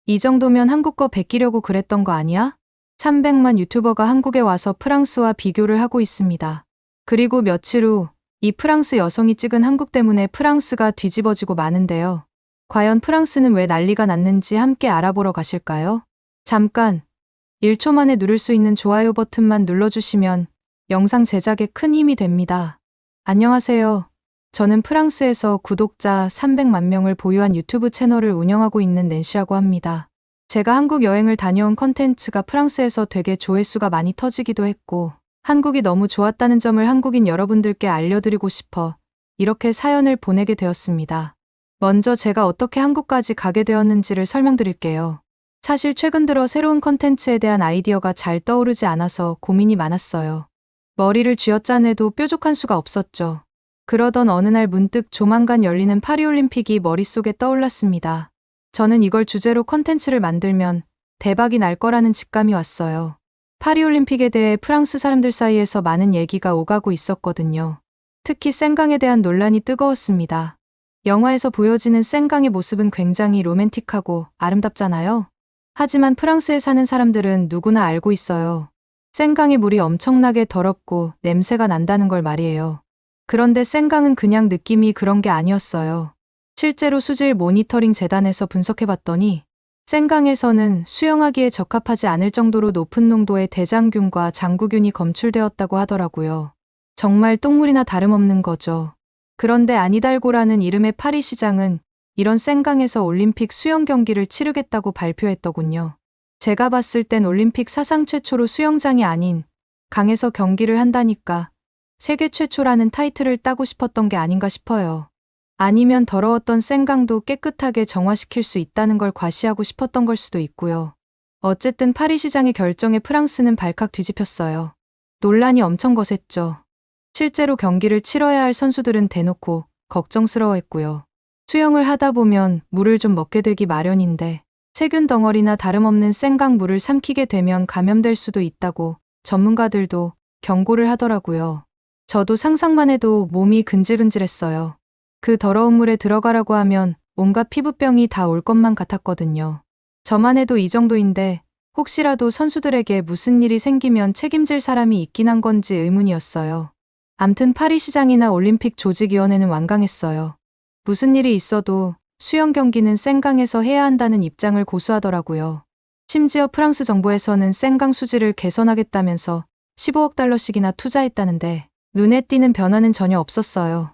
이 정도면 한국 거 베끼려고 그랬던 거 아니야? 300만 유튜버가 한국에 와서 프랑스와 비교를 하고 있습니다. 그리고 며칠 후 이 프랑스 여성이 찍은 한국 때문에 프랑스가 뒤집어지고 마는데요. 과연 프랑스는 왜 난리가 났는지 함께 알아보러 가실까요? 잠깐 1초 만에 누를 수 있는 좋아요 버튼만 눌러주시면 영상 제작에 큰 힘이 됩니다. 안녕하세요. 저는 프랑스에서 구독자 300만 명을 보유한 유튜브 채널을 운영하고 있는 낸시라고 합니다. 제가 한국 여행을 다녀온 컨텐츠가 프랑스에서 되게 조회수가 많이 터지기도 했고 한국이 너무 좋았다는 점을 한국인 여러분들께 알려드리고 싶어 이렇게 사연을 보내게 되었습니다. 먼저 제가 어떻게 한국까지 가게 되었는지를 설명드릴게요. 사실 최근 들어 새로운 컨텐츠에 대한 아이디어가 잘 떠오르지 않아서 고민이 많았어요. 머리를 쥐어짜내도 뾰족한 수가 없었죠. 그러던 어느 날 문득 조만간 열리는 파리올림픽이 머릿속에 떠올랐습니다. 저는 이걸 주제로 컨텐츠를 만들면 대박이 날 거라는 직감이 왔어요. 파리올림픽에 대해 프랑스 사람들 사이에서 많은 얘기가 오가고 있었거든요. 특히 생강에 대한 논란이 뜨거웠습니다. 영화에서 보여지는 생강의 모습은 굉장히 로맨틱하고 아름답잖아요. 하지만 프랑스에 사는 사람들은 누구나 알고 있어요. 생강의 물이 엄청나게 더럽고 냄새가 난다는 걸 말이에요. 그런데 생강은 그냥 느낌이 그런 게 아니었어요. 실제로 수질 모니터링 재단에서 분석해봤더니 생강에서는 수영하기에 적합하지 않을 정도로 높은 농도의 대장균과 장구균이 검출되었다고 하더라고요. 정말 똥물이나 다름없는 거죠. 그런데 아니달고라는 이름의 파리시장은 이런 생강에서 올림픽 수영 경기를 치르겠다고 발표했더군요. 제가 봤을 땐 올림픽 사상 최초로 수영장이 아닌 강에서 경기를 한다니까 세계 최초라는 타이틀을 따고 싶었던 게 아닌가 싶어요. 아니면 더러웠던 생강도 깨끗하게 정화시킬 수 있다는 걸 과시하고 싶었던 걸 수도 있고요. 어쨌든 파리시장의 결정에 프랑스는 발칵 뒤집혔어요. 논란이 엄청 거셌죠. 실제로 경기를 치러야 할 선수들은 대놓고 걱정스러워했고요. 수영을 하다 보면 물을 좀 먹게 되기 마련인데 세균 덩어리나 다름없는 생강 물을 삼키게 되면 감염될 수도 있다고 전문가들도 경고를 하더라고요. 저도 상상만 해도 몸이 근질근질했어요. 그 더러운 물에 들어가라고 하면 온갖 피부병이 다 올 것만 같았거든요. 저만 해도 이 정도인데 혹시라도 선수들에게 무슨 일이 생기면 책임질 사람이 있긴 한 건지 의문이었어요. 암튼 파리시장이나 올림픽 조직위원회는 완강했어요. 무슨 일이 있어도 수영 경기는 생강에서 해야 한다는 입장을 고수하더라고요. 심지어 프랑스 정부에서는 생강 수질을 개선하겠다면서 15억 달러씩이나 투자했다는데 눈에 띄는 변화는 전혀 없었어요.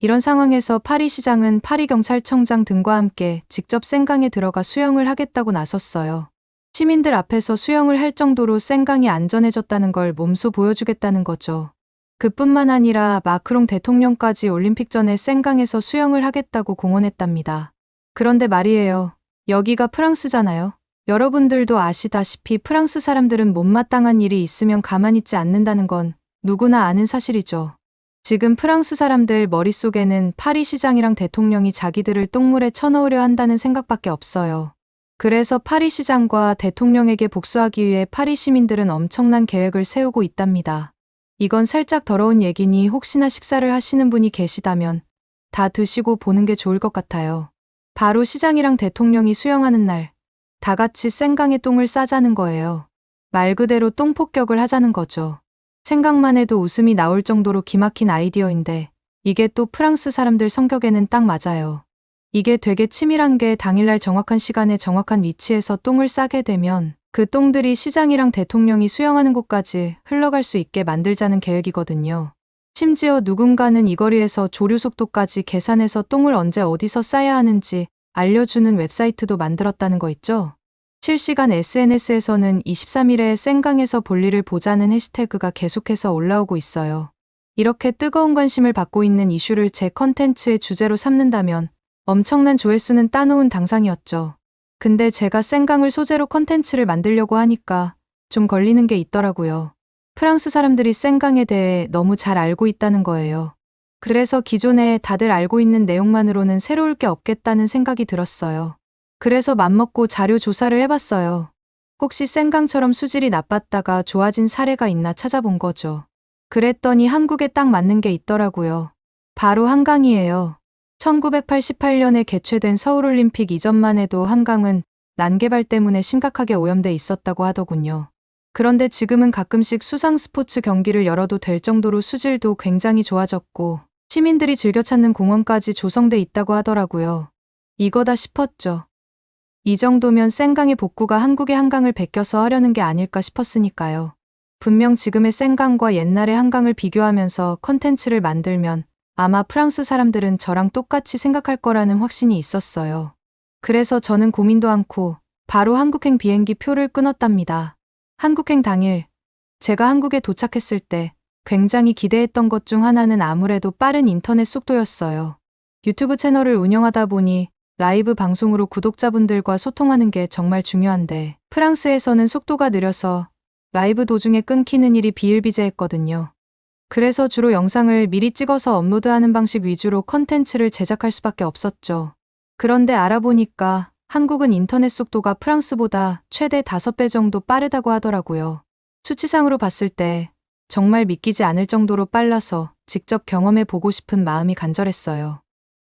이런 상황에서 파리시장은 파리경찰청장 등과 함께 직접 생강에 들어가 수영을 하겠다고 나섰어요. 시민들 앞에서 수영을 할 정도로 생강이 안전해졌다는 걸 몸소 보여주겠다는 거죠. 그뿐만 아니라 마크롱 대통령까지 올림픽 전에 생강에서 수영을 하겠다고 공언했답니다. 그런데 말이에요. 여기가 프랑스잖아요. 여러분들도 아시다시피 프랑스 사람들은 못마땅한 일이 있으면 가만히 있지 않는다는 건 누구나 아는 사실이죠. 지금 프랑스 사람들 머릿속에는 파리시장이랑 대통령이 자기들을 똥물에 쳐넣으려 한다는 생각밖에 없어요. 그래서 파리시장과 대통령에게 복수하기 위해 파리 시민들은 엄청난 계획을 세우고 있답니다. 이건 살짝 더러운 얘기니 혹시나 식사를 하시는 분이 계시다면 다 드시고 보는 게 좋을 것 같아요. 바로 시장이랑 대통령이 수영하는 날 다 같이 생강에 똥을 싸자는 거예요. 말 그대로 똥 폭격을 하자는 거죠. 생각만 해도 웃음이 나올 정도로 기막힌 아이디어인데 이게 또 프랑스 사람들 성격에는 딱 맞아요. 이게 되게 치밀한 게 당일날 정확한 시간에 정확한 위치에서 똥을 싸게 되면 그 똥들이 시장이랑 대통령이 수영하는 곳까지 흘러갈 수 있게 만들자는 계획이거든요. 심지어 누군가는 이 거리에서 조류 속도까지 계산해서 똥을 언제 어디서 싸야 하는지 알려주는 웹사이트도 만들었다는 거 있죠? 실시간 SNS에서는 23일에 생강에서 볼일을 보자는 해시태그가 계속해서 올라오고 있어요. 이렇게 뜨거운 관심을 받고 있는 이슈를 제 컨텐츠의 주제로 삼는다면 엄청난 조회수는 따놓은 당상이었죠. 근데 제가 생강을 소재로 컨텐츠를 만들려고 하니까 좀 걸리는 게 있더라고요. 프랑스 사람들이 생강에 대해 너무 잘 알고 있다는 거예요. 그래서 기존에 다들 알고 있는 내용만으로는 새로울 게 없겠다는 생각이 들었어요. 그래서 맘먹고 자료 조사를 해봤어요. 혹시 생강처럼 수질이 나빴다가 좋아진 사례가 있나 찾아본 거죠. 그랬더니 한국에 딱 맞는 게 있더라고요. 바로 한강이에요. 1988년에 개최된 서울올림픽 이전만 해도 한강은 난개발 때문에 심각하게 오염돼 있었다고 하더군요. 그런데 지금은 가끔씩 수상 스포츠 경기를 열어도 될 정도로 수질도 굉장히 좋아졌고 시민들이 즐겨 찾는 공원까지 조성돼 있다고 하더라고요. 이거다 싶었죠. 이 정도면 센강의 복구가 한국의 한강을 베껴서 하려는 게 아닐까 싶었으니까요. 분명 지금의 센강과 옛날의 한강을 비교하면서 컨텐츠를 만들면 아마 프랑스 사람들은 저랑 똑같이 생각할 거라는 확신이 있었어요. 그래서 저는 고민도 않고 바로 한국행 비행기 표를 끊었답니다. 한국행 당일 제가 한국에 도착했을 때 굉장히 기대했던 것 중 하나는 아무래도 빠른 인터넷 속도였어요. 유튜브 채널을 운영하다 보니 라이브 방송으로 구독자분들과 소통하는 게 정말 중요한데 프랑스에서는 속도가 느려서 라이브 도중에 끊기는 일이 비일비재했거든요. 그래서 주로 영상을 미리 찍어서 업로드하는 방식 위주로 컨텐츠를 제작할 수밖에 없었죠. 그런데 알아보니까 한국은 인터넷 속도가 프랑스보다 최대 5배 정도 빠르다고 하더라고요. 수치상으로 봤을 때 정말 믿기지 않을 정도로 빨라서 직접 경험해 보고 싶은 마음이 간절했어요.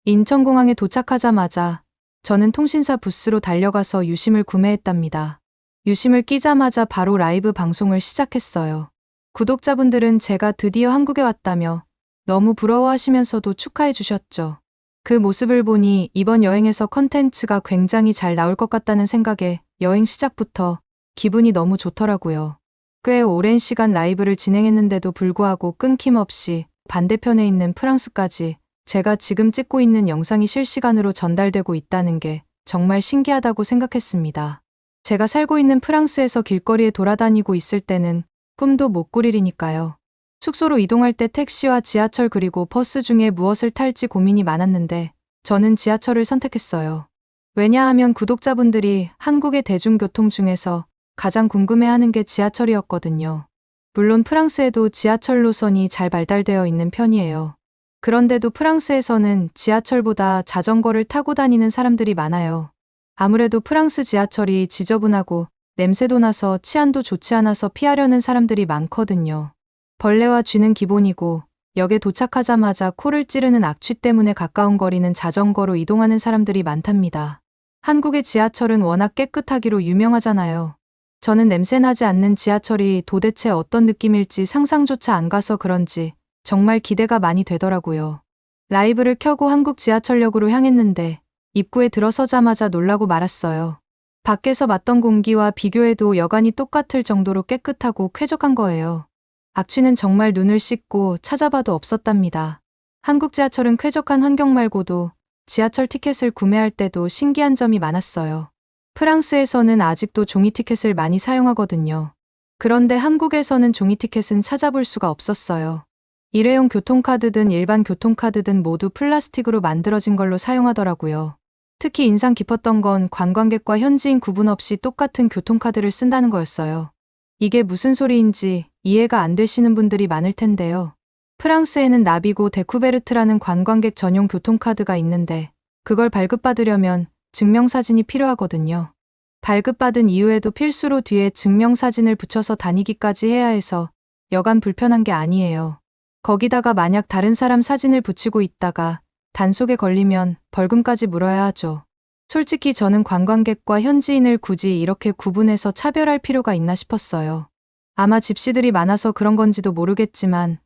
인천공항에 도착하자마자 저는 통신사 부스로 달려가서 유심을 구매했답니다. 유심을 끼자마자 바로 라이브 방송을 시작했어요. 구독자분들은 제가 드디어 한국에 왔다며 너무 부러워하시면서도 축하해 주셨죠. 그 모습을 보니 이번 여행에서 컨텐츠가 굉장히 잘 나올 것 같다는 생각에 여행 시작부터 기분이 너무 좋더라고요. 꽤 오랜 시간 라이브를 진행했는데도 불구하고 끊김없이 반대편에 있는 프랑스까지 제가 지금 찍고 있는 영상이 실시간으로 전달되고 있다는 게 정말 신기하다고 생각했습니다. 제가 살고 있는 프랑스에서 길거리에 돌아다니고 있을 때는 꿈도 못 꾸릴 일이니까요. 숙소로 이동할 때 택시와 지하철 그리고 버스 중에 무엇을 탈지 고민이 많았는데 저는 지하철을 선택했어요. 왜냐하면 구독자분들이 한국의 대중교통 중에서 가장 궁금해하는 게 지하철이었거든요. 물론 프랑스에도 지하철 노선이 잘 발달되어 있는 편이에요. 그런데도 프랑스에서는 지하철보다 자전거를 타고 다니는 사람들이 많아요. 아무래도 프랑스 지하철이 지저분하고 냄새도 나서 치안도 좋지 않아서 피하려는 사람들이 많거든요. 벌레와 쥐는 기본이고 역에 도착하자마자 코를 찌르는 악취 때문에 가까운 거리는 자전거로 이동하는 사람들이 많답니다. 한국의 지하철은 워낙 깨끗하기로 유명하잖아요. 저는 냄새나지 않는 지하철이 도대체 어떤 느낌일지 상상조차 안 가서 그런지 정말 기대가 많이 되더라고요. 라이브를 켜고 한국 지하철역으로 향했는데 입구에 들어서자마자 놀라고 말았어요. 밖에서 맡던 공기와 비교해도 여간이 똑같을 정도로 깨끗하고 쾌적한 거예요. 악취는 정말 눈을 씻고 찾아봐도 없었답니다. 한국 지하철은 쾌적한 환경 말고도 지하철 티켓을 구매할 때도 신기한 점이 많았어요. 프랑스에서는 아직도 종이 티켓을 많이 사용하거든요. 그런데 한국에서는 종이 티켓은 찾아볼 수가 없었어요. 일회용 교통카드든 일반 교통카드든 모두 플라스틱으로 만들어진 걸로 사용하더라고요. 특히 인상 깊었던 건 관광객과 현지인 구분 없이 똑같은 교통카드를 쓴다는 거였어요. 이게 무슨 소리인지 이해가 안 되시는 분들이 많을 텐데요. 프랑스에는 나비고 데쿠베르트라는 관광객 전용 교통카드가 있는데 그걸 발급받으려면 증명사진이 필요하거든요. 발급받은 이후에도 필수로 뒤에 증명사진을 붙여서 다니기까지 해야 해서 여간 불편한 게 아니에요. 거기다가 만약 다른 사람 사진을 붙이고 있다가 단속에 걸리면 벌금까지 물어야 하죠. 솔직히 저는 관광객과 현지인을 굳이 이렇게 구분해서 차별할 필요가 있나 싶었어요. 아마 집시들이 많아서 그런 건지도 모르겠지만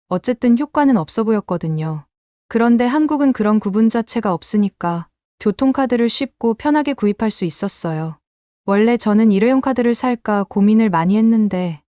어쨌든 효과는 없어 보였거든요. 그런데 한국은 그런 구분 자체가 없으니까 교통카드를 쉽고 편하게 구입할 수 있었어요. 원래 저는 일회용 카드를 살까 고민을 많이 했는데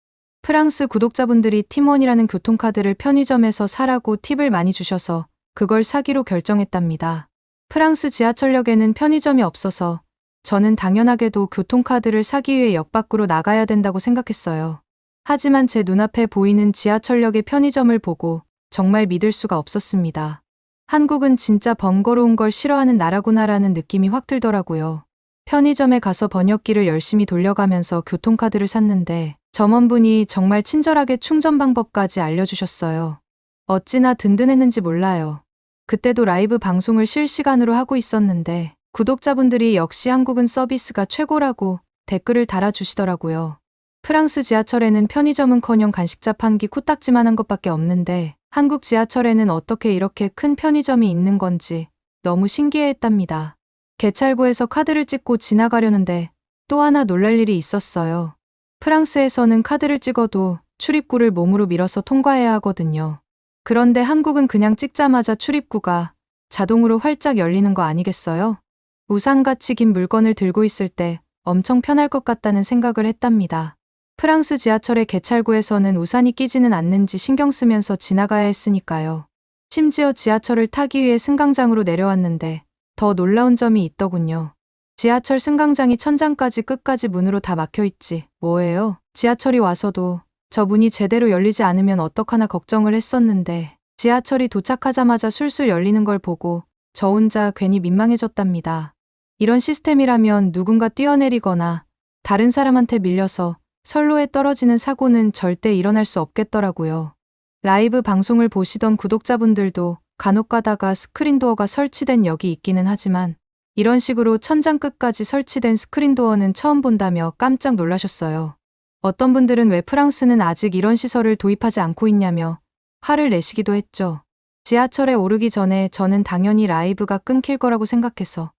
프랑스 구독자분들이 팀원이라는 교통카드를 편의점에서 사라고 팁을 많이 주셔서 그걸 사기로 결정했답니다. 프랑스 지하철역에는 편의점이 없어서 저는 당연하게도 교통카드를 사기 위해 역 밖으로 나가야 된다고 생각했어요. 하지만 제 눈앞에 보이는 지하철역의 편의점을 보고 정말 믿을 수가 없었습니다. 한국은 진짜 번거로운 걸 싫어하는 나라구나라는 느낌이 확 들더라고요. 편의점에 가서 번역기를 열심히 돌려가면서 교통카드를 샀는데 점원분이 정말 친절하게 충전 방법까지 알려주셨어요. 어찌나 든든했는지 몰라요. 그때도 라이브 방송을 실시간으로 하고 있었는데 구독자분들이 역시 한국은 서비스가 최고라고 댓글을 달아주시더라고요. 프랑스 지하철에는 편의점은커녕 간식 자판기 코딱지만한 것밖에 없는데 한국 지하철에는 어떻게 이렇게 큰 편의점이 있는 건지 너무 신기해했답니다. 개찰구에서 카드를 찍고 지나가려는데 또 하나 놀랄 일이 있었어요. 프랑스에서는 카드를 찍어도 출입구를 몸으로 밀어서 통과해야 하거든요. 그런데 한국은 그냥 찍자마자 출입구가 자동으로 활짝 열리는 거 아니겠어요? 우산같이 긴 물건을 들고 있을 때 엄청 편할 것 같다는 생각을 했답니다. 프랑스 지하철의 개찰구에서는 우산이 끼지는 않는지 신경 쓰면서 지나가야 했으니까요. 심지어 지하철을 타기 위해 승강장으로 내려왔는데 더 놀라운 점이 있더군요. 지하철 승강장이 천장까지 끝까지 문으로 다 막혀있지 뭐예요? 지하철이 와서도 저 문이 제대로 열리지 않으면 어떡하나 걱정을 했었는데 지하철이 도착하자마자 술술 열리는 걸 보고 저 혼자 괜히 민망해졌답니다. 이런 시스템이라면 누군가 뛰어내리거나 다른 사람한테 밀려서 선로에 떨어지는 사고는 절대 일어날 수 없겠더라고요. 라이브 방송을 보시던 구독자분들도 간혹 가다가 스크린도어가 설치된 역이 있기는 하지만 이런 식으로 천장 끝까지 설치된 스크린도어는 처음 본다며 깜짝 놀라셨어요. 어떤 분들은 왜 프랑스는 아직 이런 시설을 도입하지 않고 있냐며 화를 내시기도 했죠. 지하철에 오르기 전에 저는 당연히 라이브가 끊길 거라고 생각해서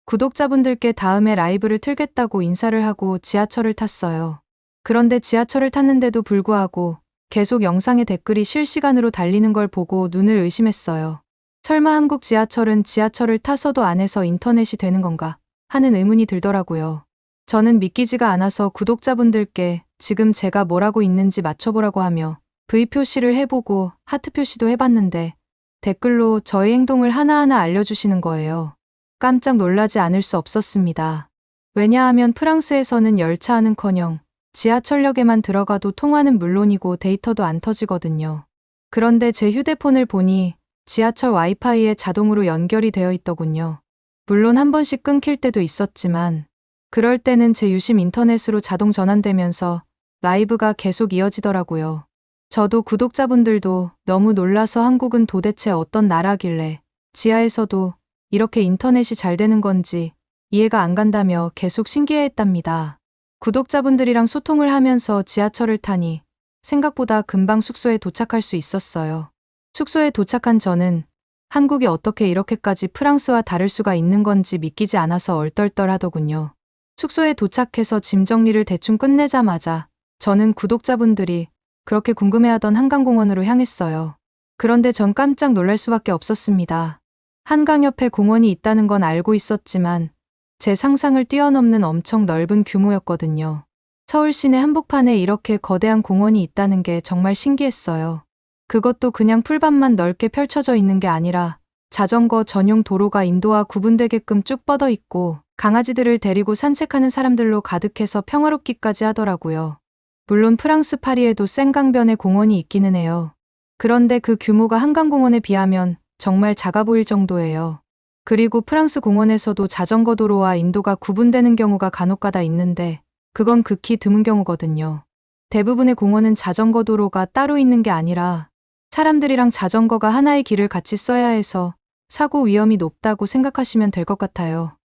구독자분들께 다음에 라이브를 틀겠다고 인사를 하고 지하철을 탔어요. 그런데 지하철을 탔는데도 불구하고 계속 영상의 댓글이 실시간으로 달리는 걸 보고 눈을 의심했어요. 설마 한국 지하철은 지하철을 타서도 안에서 인터넷이 되는 건가 하는 의문이 들더라고요. 저는 믿기지가 않아서 구독자분들께 지금 제가 뭐라고 있는지 맞춰보라고 하며 V 표시를 해보고 하트 표시도 해봤는데 댓글로 저의 행동을 하나하나 알려주시는 거예요. 깜짝 놀라지 않을 수 없었습니다. 왜냐하면 프랑스에서는 열차하는커녕 지하철역에만 들어가도 통화는 물론이고 데이터도 안 터지거든요. 그런데 제 휴대폰을 보니 지하철 와이파이에 자동으로 연결이 되어 있더군요. 물론 한 번씩 끊길 때도 있었지만 그럴 때는 제 유심 인터넷으로 자동 전환되면서 라이브가 계속 이어지더라고요. 저도 구독자분들도 너무 놀라서 한국은 도대체 어떤 나라길래 지하에서도 이렇게 인터넷이 잘 되는 건지 이해가 안 간다며 계속 신기해했답니다. 구독자분들이랑 소통을 하면서 지하철을 타니 생각보다 금방 숙소에 도착할 수 있었어요. 숙소에 도착한 저는 한국이 어떻게 이렇게까지 프랑스와 다를 수가 있는 건지 믿기지 않아서 얼떨떨하더군요. 숙소에 도착해서 짐 정리를 대충 끝내자마자 저는 구독자분들이 그렇게 궁금해하던 한강공원으로 향했어요. 그런데 전 깜짝 놀랄 수밖에 없었습니다. 한강 옆에 공원이 있다는 건 알고 있었지만 제 상상을 뛰어넘는 엄청 넓은 규모였거든요. 서울 시내 한복판에 이렇게 거대한 공원이 있다는 게 정말 신기했어요. 그것도 그냥 풀밭만 넓게 펼쳐져 있는 게 아니라 자전거 전용 도로가 인도와 구분되게끔 쭉 뻗어 있고 강아지들을 데리고 산책하는 사람들로 가득해서 평화롭기까지 하더라고요. 물론 프랑스 파리에도 생강변에 공원이 있기는 해요. 그런데 그 규모가 한강공원에 비하면 정말 작아 보일 정도예요. 그리고 프랑스 공원에서도 자전거 도로와 인도가 구분되는 경우가 간혹가다 있는데 그건 극히 드문 경우거든요. 대부분의 공원은 자전거 도로가 따로 있는 게 아니라 사람들이랑 자전거가 하나의 길을 같이 써야 해서 사고 위험이 높다고 생각하시면 될 것 같아요.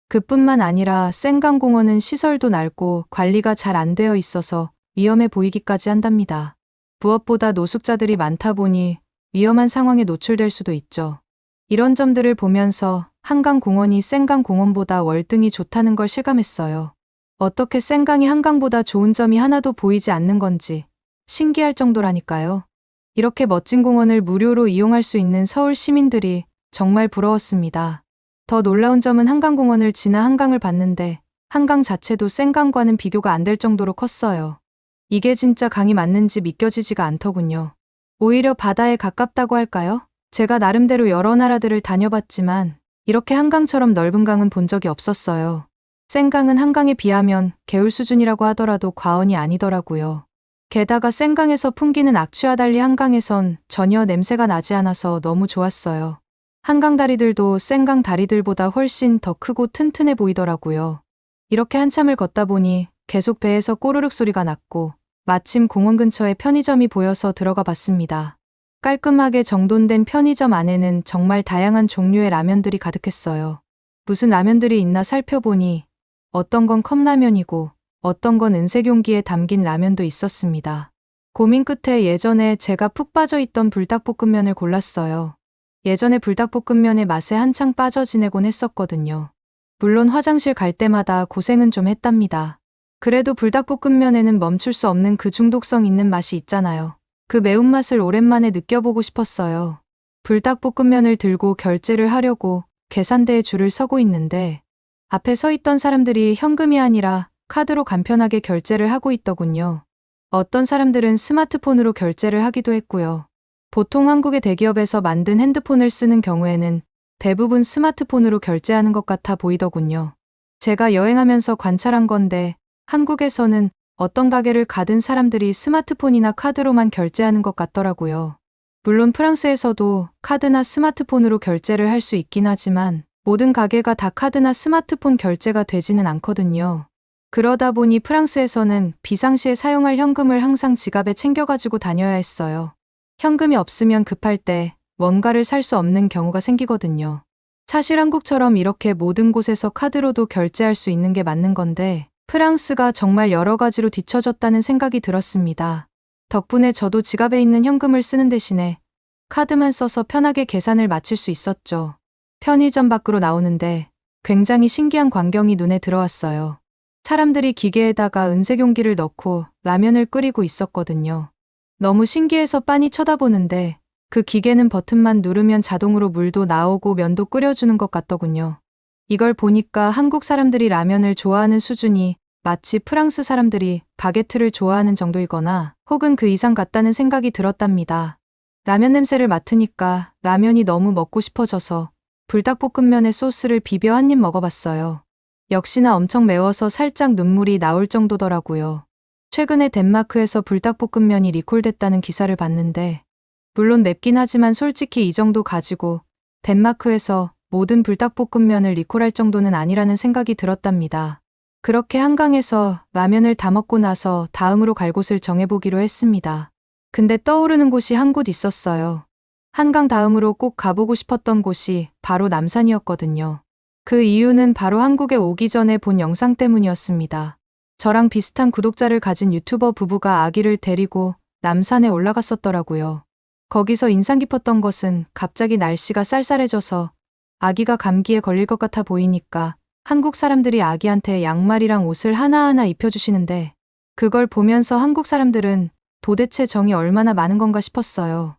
그뿐만 아니라 생강공원은 시설도 낡고 관리가 잘 안 되어 있어서 위험해 보이기까지 한답니다. 무엇보다 노숙자들이 많다 보니 위험한 상황에 노출될 수도 있죠. 이런 점들을 보면서 한강공원이 생강공원보다 월등히 좋다는 걸 실감했어요. 어떻게 생강이 한강보다 좋은 점이 하나도 보이지 않는 건지 신기할 정도라니까요. 이렇게 멋진 공원을 무료로 이용할 수 있는 서울 시민들이 정말 부러웠습니다. 더 놀라운 점은 한강공원을 지나 한강을 봤는데 한강 자체도 생강과는 비교가 안 될 정도로 컸어요. 이게 진짜 강이 맞는지 믿겨지지가 않더군요. 오히려 바다에 가깝다고 할까요? 제가 나름대로 여러 나라들을 다녀봤지만 이렇게 한강처럼 넓은 강은 본 적이 없었어요. 생강은 한강에 비하면 개울 수준이라고 하더라도 과언이 아니더라고요. 게다가 생강에서 풍기는 악취와 달리 한강에선 전혀 냄새가 나지 않아서 너무 좋았어요. 한강 다리들도 생강 다리들보다 훨씬 더 크고 튼튼해 보이더라고요. 이렇게 한참을 걷다 보니 계속 배에서 꼬르륵 소리가 났고 마침 공원 근처에 편의점이 보여서 들어가 봤습니다. 깔끔하게 정돈된 편의점 안에는 정말 다양한 종류의 라면들이 가득했어요. 무슨 라면들이 있나 살펴보니 어떤 건 컵라면이고 어떤 건 은색 용기에 담긴 라면도 있었습니다. 고민 끝에 예전에 제가 푹 빠져있던 불닭볶음면을 골랐어요. 예전에 불닭볶음면의 맛에 한창 빠져 지내곤 했었거든요. 물론 화장실 갈 때마다 고생은 좀 했답니다. 그래도 불닭볶음면에는 멈출 수 없는 그 중독성 있는 맛이 있잖아요. 그 매운맛을 오랜만에 느껴보고 싶었어요. 불닭볶음면을 들고 결제를 하려고 계산대에 줄을 서고 있는데 앞에 서 있던 사람들이 현금이 아니라 카드로 간편하게 결제를 하고 있더군요. 어떤 사람들은 스마트폰으로 결제를 하기도 했고요. 보통 한국의 대기업에서 만든 핸드폰을 쓰는 경우에는 대부분 스마트폰으로 결제하는 것 같아 보이더군요. 제가 여행하면서 관찰한 건데 한국에서는 어떤 가게를 가든 사람들이 스마트폰이나 카드로만 결제하는 것 같더라고요. 물론 프랑스에서도 카드나 스마트폰으로 결제를 할 수 있긴 하지만 모든 가게가 다 카드나 스마트폰 결제가 되지는 않거든요. 그러다 보니 프랑스에서는 비상시에 사용할 현금을 항상 지갑에 챙겨가지고 다녀야 했어요. 현금이 없으면 급할 때 뭔가를 살 수 없는 경우가 생기거든요. 사실 한국처럼 이렇게 모든 곳에서 카드로도 결제할 수 있는 게 맞는 건데 프랑스가 정말 여러 가지로 뒤처졌다는 생각이 들었습니다. 덕분에 저도 지갑에 있는 현금을 쓰는 대신에 카드만 써서 편하게 계산을 마칠 수 있었죠. 편의점 밖으로 나오는데 굉장히 신기한 광경이 눈에 들어왔어요. 사람들이 기계에다가 은색 용기를 넣고 라면을 끓이고 있었거든요. 너무 신기해서 빤히 쳐다보는데 그 기계는 버튼만 누르면 자동으로 물도 나오고 면도 끓여주는 것 같더군요. 이걸 보니까 한국 사람들이 라면을 좋아하는 수준이 마치 프랑스 사람들이 바게트를 좋아하는 정도이거나 혹은 그 이상 같다는 생각이 들었답니다. 라면 냄새를 맡으니까 라면이 너무 먹고 싶어져서 불닭볶음면에 소스를 비벼 한 입 먹어봤어요. 역시나 엄청 매워서 살짝 눈물이 나올 정도더라고요. 최근에 덴마크에서 불닭볶음면이 리콜됐다는 기사를 봤는데 물론 맵긴 하지만 솔직히 이 정도 가지고 덴마크에서 모든 불닭볶음면을 리콜할 정도는 아니라는 생각이 들었답니다. 그렇게 한강에서 라면을 다 먹고 나서 다음으로 갈 곳을 정해보기로 했습니다. 근데 떠오르는 곳이 한 곳 있었어요. 한강 다음으로 꼭 가보고 싶었던 곳이 바로 남산이었거든요. 그 이유는 바로 한국에 오기 전에 본 영상 때문이었습니다. 저랑 비슷한 구독자를 가진 유튜버 부부가 아기를 데리고 남산에 올라갔었더라고요. 거기서 인상 깊었던 것은 갑자기 날씨가 쌀쌀해져서 아기가 감기에 걸릴 것 같아 보이니까 한국 사람들이 아기한테 양말이랑 옷을 하나하나 입혀주시는데 그걸 보면서 한국 사람들은 도대체 정이 얼마나 많은 건가 싶었어요.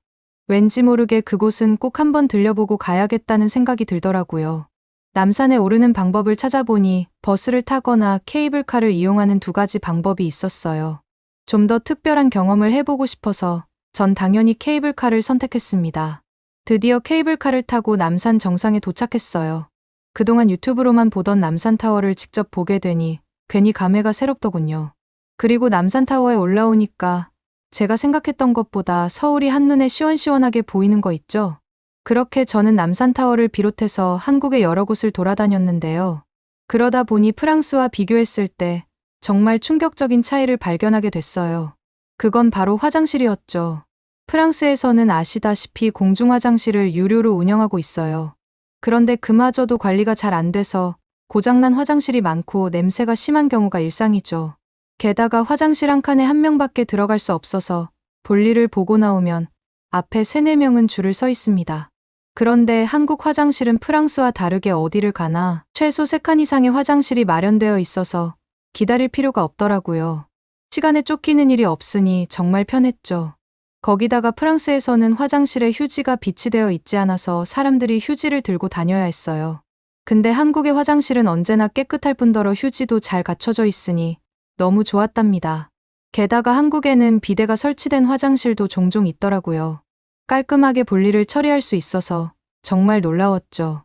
왠지 모르게 그곳은 꼭 한번 들려보고 가야겠다는 생각이 들더라고요. 남산에 오르는 방법을 찾아보니 버스를 타거나 케이블카를 이용하는 두 가지 방법이 있었어요. 좀 더 특별한 경험을 해보고 싶어서 전 당연히 케이블카를 선택했습니다. 드디어 케이블카를 타고 남산 정상에 도착했어요. 그동안 유튜브로만 보던 남산타워를 직접 보게 되니 괜히 감회가 새롭더군요. 그리고 남산타워에 올라오니까 제가 생각했던 것보다 서울이 한눈에 시원시원하게 보이는 거 있죠? 그렇게 저는 남산타워를 비롯해서 한국의 여러 곳을 돌아다녔는데요. 그러다 보니 프랑스와 비교했을 때 정말 충격적인 차이를 발견하게 됐어요. 그건 바로 화장실이었죠. 프랑스에서는 아시다시피 공중화장실을 유료로 운영하고 있어요. 그런데 그마저도 관리가 잘 안 돼서 고장난 화장실이 많고 냄새가 심한 경우가 일상이죠. 게다가 화장실 한 칸에 한 명밖에 들어갈 수 없어서 볼일을 보고 나오면 앞에 3, 4명은 줄을 서 있습니다. 그런데 한국 화장실은 프랑스와 다르게 어디를 가나 최소 3칸 이상의 화장실이 마련되어 있어서 기다릴 필요가 없더라고요. 시간에 쫓기는 일이 없으니 정말 편했죠. 거기다가 프랑스에서는 화장실에 휴지가 비치되어 있지 않아서 사람들이 휴지를 들고 다녀야 했어요. 근데 한국의 화장실은 언제나 깨끗할 뿐더러 휴지도 잘 갖춰져 있으니 너무 좋았답니다. 게다가 한국에는 비데가 설치된 화장실도 종종 있더라고요. 깔끔하게 볼일을 처리할 수 있어서 정말 놀라웠죠.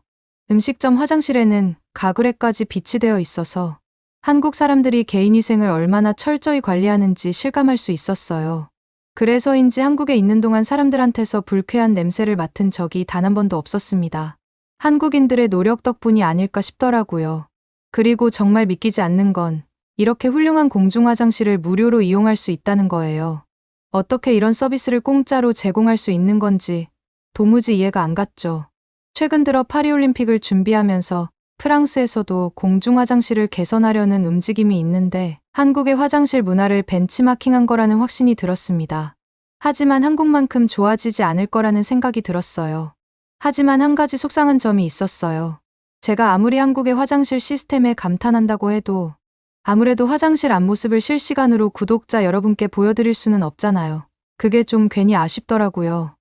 음식점 화장실에는 가글에까지 비치되어 있어서 한국 사람들이 개인위생을 얼마나 철저히 관리하는지 실감할 수 있었어요. 그래서인지 한국에 있는 동안 사람들한테서 불쾌한 냄새를 맡은 적이 단 한 번도 없었습니다. 한국인들의 노력 덕분이 아닐까 싶더라고요. 그리고 정말 믿기지 않는 건 이렇게 훌륭한 공중화장실을 무료로 이용할 수 있다는 거예요. 어떻게 이런 서비스를 공짜로 제공할 수 있는 건지 도무지 이해가 안 갔죠. 최근 들어 파리올림픽을 준비하면서 프랑스에서도 공중화장실을 개선하려는 움직임이 있는데 한국의 화장실 문화를 벤치마킹한 거라는 확신이 들었습니다. 하지만 한국만큼 좋아지지 않을 거라는 생각이 들었어요. 하지만 한 가지 속상한 점이 있었어요. 제가 아무리 한국의 화장실 시스템에 감탄한다고 해도 아무래도 화장실 앞모습을 실시간으로 구독자 여러분께 보여드릴 수는 없잖아요. 그게 좀 괜히 아쉽더라고요.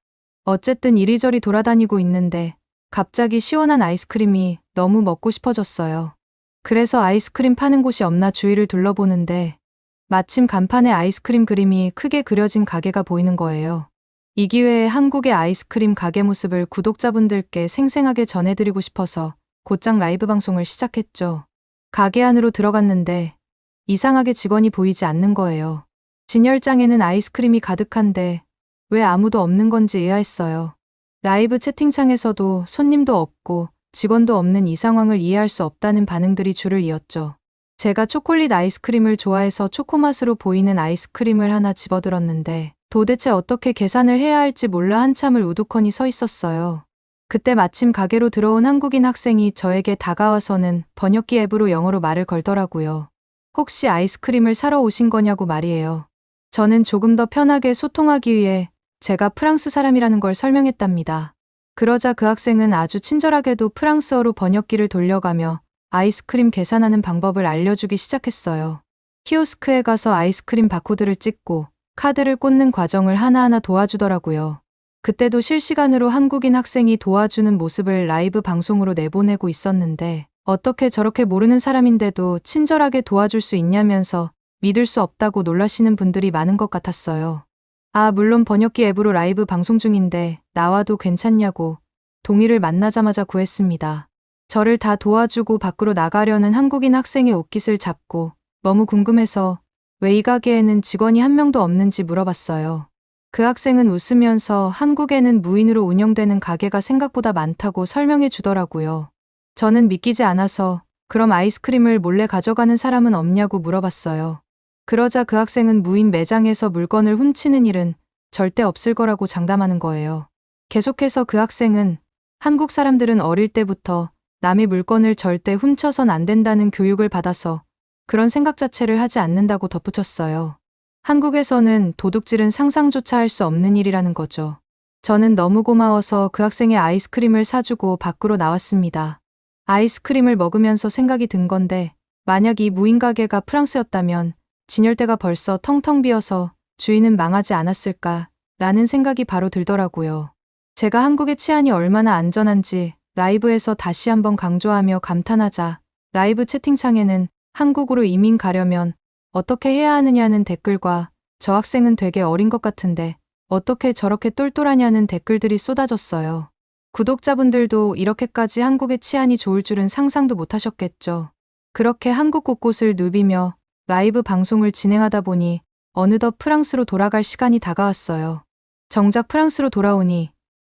어쨌든 이리저리 돌아다니고 있는데 갑자기 시원한 아이스크림이 너무 먹고 싶어졌어요. 그래서 아이스크림 파는 곳이 없나 주위를 둘러보는데 마침 간판에 아이스크림 그림이 크게 그려진 가게가 보이는 거예요. 이 기회에 한국의 아이스크림 가게 모습을 구독자분들께 생생하게 전해드리고 싶어서 곧장 라이브 방송을 시작했죠. 가게 안으로 들어갔는데 이상하게 직원이 보이지 않는 거예요. 진열장에는 아이스크림이 가득한데 왜 아무도 없는 건지 의아했어요. 라이브 채팅창에서도 손님도 없고 직원도 없는 이 상황을 이해할 수 없다는 반응들이 줄을 이었죠. 제가 초콜릿 아이스크림을 좋아해서 초코맛으로 보이는 아이스크림을 하나 집어들었는데 도대체 어떻게 계산을 해야 할지 몰라 한참을 우두커니 서 있었어요. 그때 마침 가게로 들어온 한국인 학생이 저에게 다가와서는 번역기 앱으로 영어로 말을 걸더라고요. 혹시 아이스크림을 사러 오신 거냐고 말이에요. 저는 조금 더 편하게 소통하기 위해 제가 프랑스 사람이라는 걸 설명했답니다. 그러자 그 학생은 아주 친절하게도 프랑스어로 번역기를 돌려가며 아이스크림 계산하는 방법을 알려주기 시작했어요. 키오스크에 가서 아이스크림 바코드를 찍고 카드를 꽂는 과정을 하나하나 도와주더라고요. 그때도 실시간으로 한국인 학생이 도와주는 모습을 라이브 방송으로 내보내고 있었는데 어떻게 저렇게 모르는 사람인데도 친절하게 도와줄 수 있냐면서 믿을 수 없다고 놀라시는 분들이 많은 것 같았어요. 물론 번역기 앱으로 라이브 방송 중인데 나와도 괜찮냐고 동의를 만나자마자 구했습니다. 저를 다 도와주고 밖으로 나가려는 한국인 학생의 옷깃을 잡고 너무 궁금해서 왜 이 가게에는 직원이 한 명도 없는지 물어봤어요. 그 학생은 웃으면서 한국에는 무인으로 운영되는 가게가 생각보다 많다고 설명해 주더라고요. 저는 믿기지 않아서 그럼 아이스크림을 몰래 가져가는 사람은 없냐고 물어봤어요. 그러자 그 학생은 무인 매장에서 물건을 훔치는 일은 절대 없을 거라고 장담하는 거예요. 계속해서 그 학생은 한국 사람들은 어릴 때부터 남의 물건을 절대 훔쳐선 안 된다는 교육을 받아서 그런 생각 자체를 하지 않는다고 덧붙였어요. 한국에서는 도둑질은 상상조차 할 수 없는 일이라는 거죠. 저는 너무 고마워서 그 학생의 아이스크림을 사주고 밖으로 나왔습니다. 아이스크림을 먹으면서 생각이 든 건데 만약 이 무인 가게가 프랑스였다면 진열대가 벌써 텅텅 비어서 주인은 망하지 않았을까 라는 생각이 바로 들더라고요. 제가 한국의 치안이 얼마나 안전한지 라이브에서 다시 한번 강조하며 감탄하자 라이브 채팅창에는 한국으로 이민 가려면 어떻게 해야 하느냐는 댓글과 저 학생은 되게 어린 것 같은데 어떻게 저렇게 똘똘하냐는 댓글들이 쏟아졌어요. 구독자분들도 이렇게까지 한국의 치안이 좋을 줄은 상상도 못하셨겠죠. 그렇게 한국 곳곳을 누비며 라이브 방송을 진행하다 보니 어느덧 프랑스로 돌아갈 시간이 다가왔어요. 정작 프랑스로 돌아오니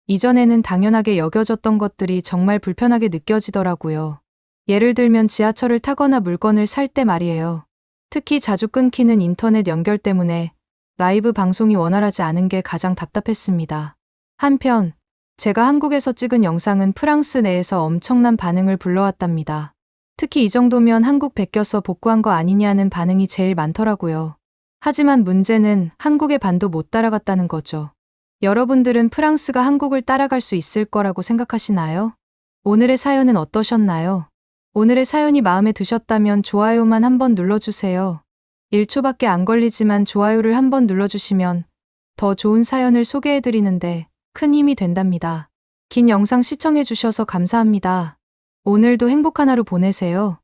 이전에는 당연하게 여겨졌던 것들이 정말 불편하게 느껴지더라고요. 예를 들면 지하철을 타거나 물건을 살 때 말이에요. 특히 자주 끊기는 인터넷 연결 때문에 라이브 방송이 원활하지 않은 게 가장 답답했습니다. 한편 제가 한국에서 찍은 영상은 프랑스 내에서 엄청난 반응을 불러왔답니다. 특히 이 정도면 한국 베껴서 복구한 거 아니냐는 반응이 제일 많더라고요. 하지만 문제는 한국의 반도 못 따라갔다는 거죠. 여러분들은 프랑스가 한국을 따라갈 수 있을 거라고 생각하시나요? 오늘의 사연은 어떠셨나요? 오늘의 사연이 마음에 드셨다면 좋아요만 한번 눌러주세요. 1초밖에 안 걸리지만 좋아요를 한번 눌러주시면 더 좋은 사연을 소개해드리는데 큰 힘이 된답니다. 긴 영상 시청해주셔서 감사합니다. 오늘도 행복한 하루 보내세요.